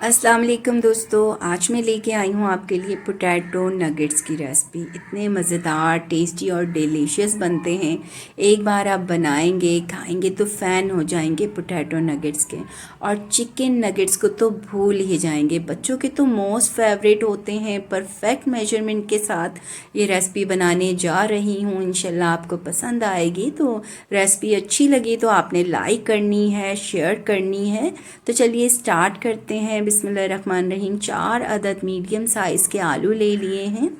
अस्सलाम वालेकुम दोस्तों, आज मैं लेके आई हूँ आपके लिए पोटैटो नगेट्स की रेसिपी। इतने मज़ेदार, टेस्टी और डिलीशियस बनते हैं। एक बार आप बनाएंगे, खाएंगे तो फ़ैन हो जाएंगे पोटैटो नगेट्स के। और चिकन नगेट्स को तो भूल ही जाएंगे। बच्चों के तो मोस्ट फेवरेट होते हैं। परफेक्ट मेजरमेंट के साथ ये रेसिपी बनाने जा रही हूँ। इंशाल्लाह आपको पसंद आएगी। तो रेसिपी अच्छी लगी तो आपने लाइक करनी है, शेयर करनी है। तो चलिए स्टार्ट करते हैं। बिस्मिल्लाहिर्रहमानिर्रहीम। 4 अदद मीडियम साइज़ के आलू ले लिए हैं।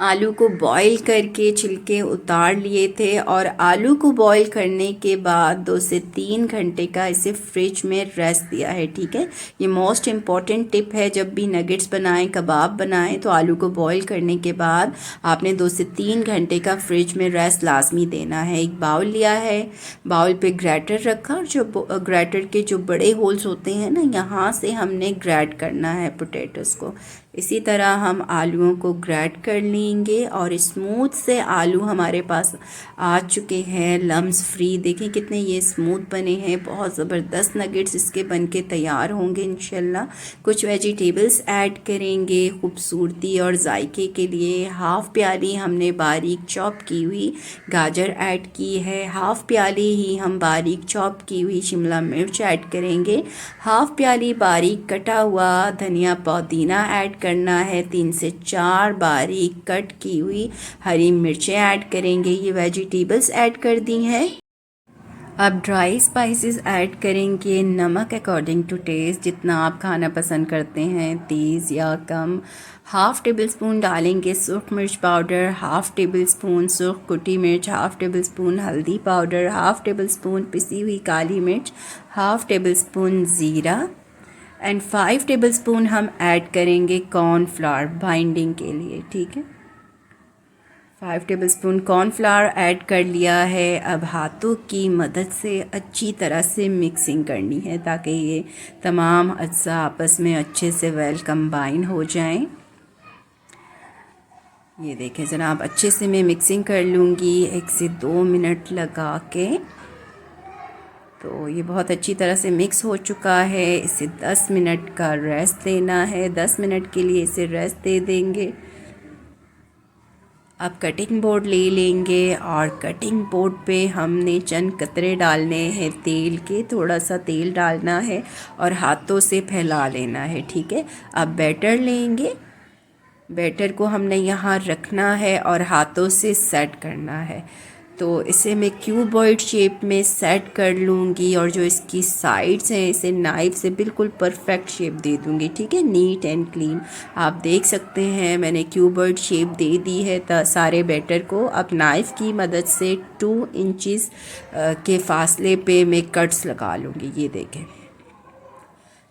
आलू को बॉईल करके छिलके उतार लिए थे और आलू को बॉईल करने के बाद 2 से 3 घंटे का इसे फ्रिज में रेस्ट दिया है। ठीक है, ये मोस्ट इम्पॉर्टेंट टिप है। जब भी नगेट्स बनाएं, कबाब बनाएं तो आलू को बॉईल करने के बाद आपने 2 से 3 घंटे का फ्रिज में रेस्ट लाजमी देना है। एक बाउल लिया है, बाउल पे ग्रेटर रखा और जो ग्रेटर के जो बड़े होल्स होते हैं ना, यहाँ से हमने ग्रेट करना है पोटैटोज़ को। इसी तरह हम आलूओं को ग्रेट कर लेंगे और स्मूथ से आलू हमारे पास आ चुके हैं, लम्स फ्री। देखें कितने ये स्मूथ बने हैं। बहुत ज़बरदस्त नगेट्स इसके बनके तैयार होंगे इंशाल्लाह। कुछ वेजिटेबल्स ऐड करेंगे खूबसूरती और जायके के लिए। हाफ़ प्याली हमने बारीक चॉप की हुई गाजर ऐड की है। हाफ़ प्याली ही हम बारीक चॉप की हुई शिमला मिर्च ऐड करेंगे। हाफ़ प्याली बारीक कटा हुआ धनिया पुदीना ऐड करना है। 3 से 4 बारीक कट की हुई हरी मिर्चें ऐड करेंगे। ये वेजिटेबल्स ऐड कर दी हैं। अब ड्राई स्पाइसेस ऐड करेंगे। नमक अकॉर्डिंग टू टेस्ट, जितना आप खाना पसंद करते हैं, तेज़ या कम। हाफ़ टेबल स्पून डालेंगे सुरख मिर्च पाउडर, हाफ़ टेबल स्पून सुरख कुटी मिर्च, हाफ़ टेबल स्पून हल्दी पाउडर, हाफ़ टेबल स्पून पिसी हुई काली मिर्च, हाफ़ टेबल स्पून ज़ीरा एंड 5 टेबल स्पून हम ऐड करेंगे कॉर्नफ्लावर बाइंडिंग के लिए। ठीक है, 5 टेबल स्पून कॉर्नफ्लावर ऐड कर लिया है। अब हाथों की मदद से अच्छी तरह से मिक्सिंग करनी है ताकि ये तमाम अज्जा आपस में अच्छे से वेल कंबाइन हो जाएं। ये देखें जनाब, अच्छे से मैं मिक्सिंग कर लूँगी 1 से 2 मिनट लगा के। तो ये बहुत अच्छी तरह से मिक्स हो चुका है। इसे 10 मिनट का रेस्ट देना है। 10 मिनट के लिए इसे रेस्ट दे देंगे। अब कटिंग बोर्ड ले लेंगे और कटिंग बोर्ड पे हमने चंद कतरे डालने हैं तेल के। थोड़ा सा तेल डालना है और हाथों से फैला लेना है। ठीक है, अब बैटर लेंगे। बैटर को हमने यहाँ रखना है और हाथों से सेट करना है। तो इसे मैं क्यूबॉइड शेप में सेट कर लूँगी और जो इसकी साइड्स हैं इसे नाइफ़ से बिल्कुल परफेक्ट शेप दे दूँगी। ठीक है, नीट एंड क्लीन। आप देख सकते हैं मैंने क्यूबॉइड शेप दे दी है सारे बैटर को। अब नाइफ़ की मदद से 2 इंचज़ के फासले पे मैं कट्स लगा लूँगी। ये देखें,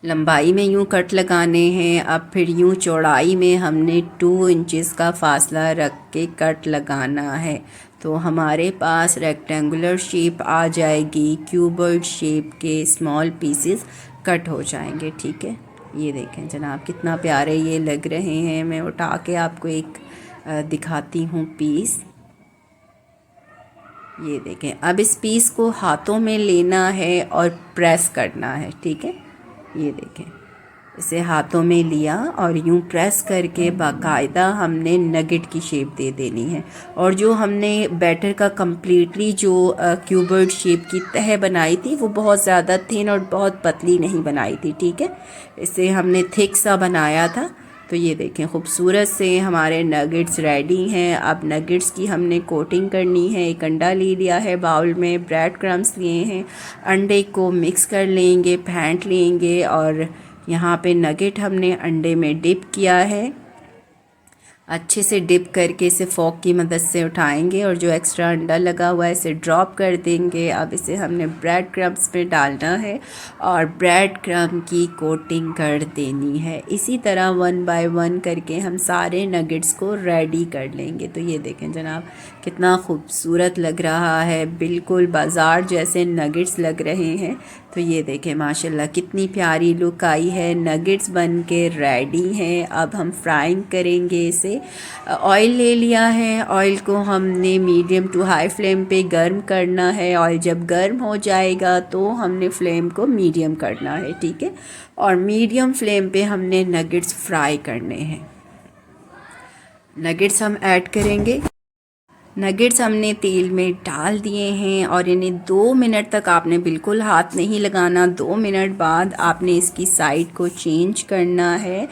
लंबाई में यूँ कट लगाने हैं। अब फिर यूँ चौड़ाई में हमने 2 इंचज़ का फासला रख के कट लगाना है। तो हमारे पास रेक्टेंगुलर शेप आ जाएगी। क्यूबॉइड शेप के स्मॉल पीसेस कट हो जाएंगे। ठीक है, ये देखें जनाब कितना प्यारे ये लग रहे हैं। मैं उठा के आपको एक दिखाती हूँ पीस। ये देखें, अब इस पीस को हाथों में लेना है और प्रेस करना है। ठीक है, ये देखें, इसे हाथों में लिया और यूं प्रेस करके बाकायदा हमने नगेट की शेप दे देनी है। और जो हमने बैटर का कम्प्लीटली जो क्यूबर्ड शेप की तह बनाई थी वो बहुत ज़्यादा थिन और बहुत पतली नहीं बनाई थी। ठीक है, इसे हमने थिक सा बनाया था। तो ये देखें खूबसूरत से हमारे नगेट्स रेडी हैं। अब नगेट्स की हमने कोटिंग करनी है। एक अंडा ले लिया है बाउल में, ब्रेड क्रम्स लिए हैं। अंडे को मिक्स कर लेंगे, फेंट लेंगे और यहाँ पे नगेट हमने अंडे में डिप किया है। अच्छे से डिप करके इसे फोक की मदद से उठाएंगे और जो एक्स्ट्रा अंडा लगा हुआ है इसे ड्रॉप कर देंगे। अब इसे हमने ब्रेड क्रम्स पे डालना है और ब्रेड क्रम्ब की कोटिंग कर देनी है। इसी तरह 1 बाय 1 करके हम सारे नगेट्स को रेडी कर लेंगे। तो ये देखें जनाब कितना खूबसूरत लग रहा है, बिल्कुल बाज़ार जैसे नगेट्स लग रहे हैं। तो ये देखें माशाल्लाह कितनी प्यारी लुक आई है। नगेट्स बन के रेडी हैं। अब हम फ्राइंग करेंगे इसे। ऑयल ले लिया है, ऑयल को हमने मीडियम टू हाई फ्लेम पे गर्म करना है। ऑयल जब गर्म हो जाएगा तो हमने फ्लेम को मीडियम करना है, ठीक है। और मीडियम फ्लेम पे हमने नगेट्स फ्राई करने हैं। नगेट्स हम ऐड करेंगे। नगेट्स हमने तेल में डाल दिए हैं और इन्हें 2 मिनट तक आपने बिल्कुल हाथ नहीं लगाना। 2 मिनट बाद आपने इसकी साइड को चेंज करना है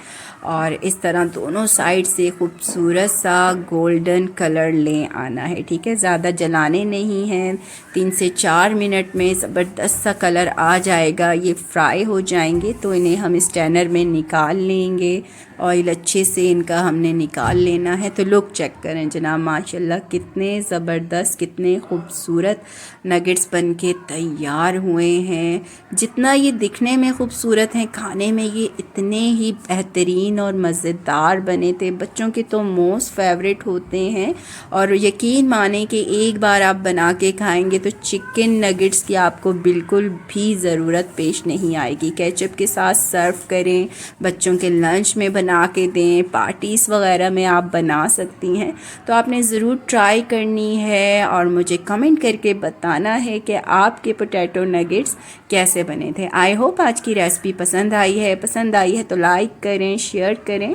और इस तरह दोनों साइड से खूबसूरत सा गोल्डन कलर ले आना है, ठीक है। ज़्यादा जलाने नहीं हैं। 3 से 4 मिनट में ज़बरदस्त सा कलर आ जाएगा। ये फ्राई हो जाएंगे तो इन्हें हम स्टैनर में निकाल लेंगे। ऑयल अच्छे से इनका हमने निकाल लेना है। तो लुक चेक करें जनाब, माशाल्लाह कितने ज़बरदस्त, कितने खूबसूरत नगेट्स बनके तैयार हुए हैं। जितना ये दिखने में खूबसूरत हैं, खाने में ये इतने ही बेहतरीन और मज़ेदार बने थे। बच्चों के तो मोस्ट फेवरेट होते हैं और यकीन माने कि एक बार आप बना के खाएंगे तो चिकन नगेट्स की आपको बिल्कुल भी ज़रूरत पेश नहीं आएगी। केचप के साथ सर्व करें, बच्चों के लंच में बना के दें, पार्टीज़ वगैरह में आप बना सकती हैं। तो आपने ज़रूर ट्राई करनी है और मुझे कमेंट करके बताना है कि आपके पोटैटो नगेट्स कैसे बने थे। आई होप आज की रेसिपी पसंद आई है। पसंद आई है तो लाइक करें, शेयर करें।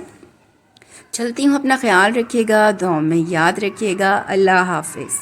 चलती हूँ, अपना ख्याल रखिएगा, दुआ में याद रखिएगा। अल्लाह हाफिज़।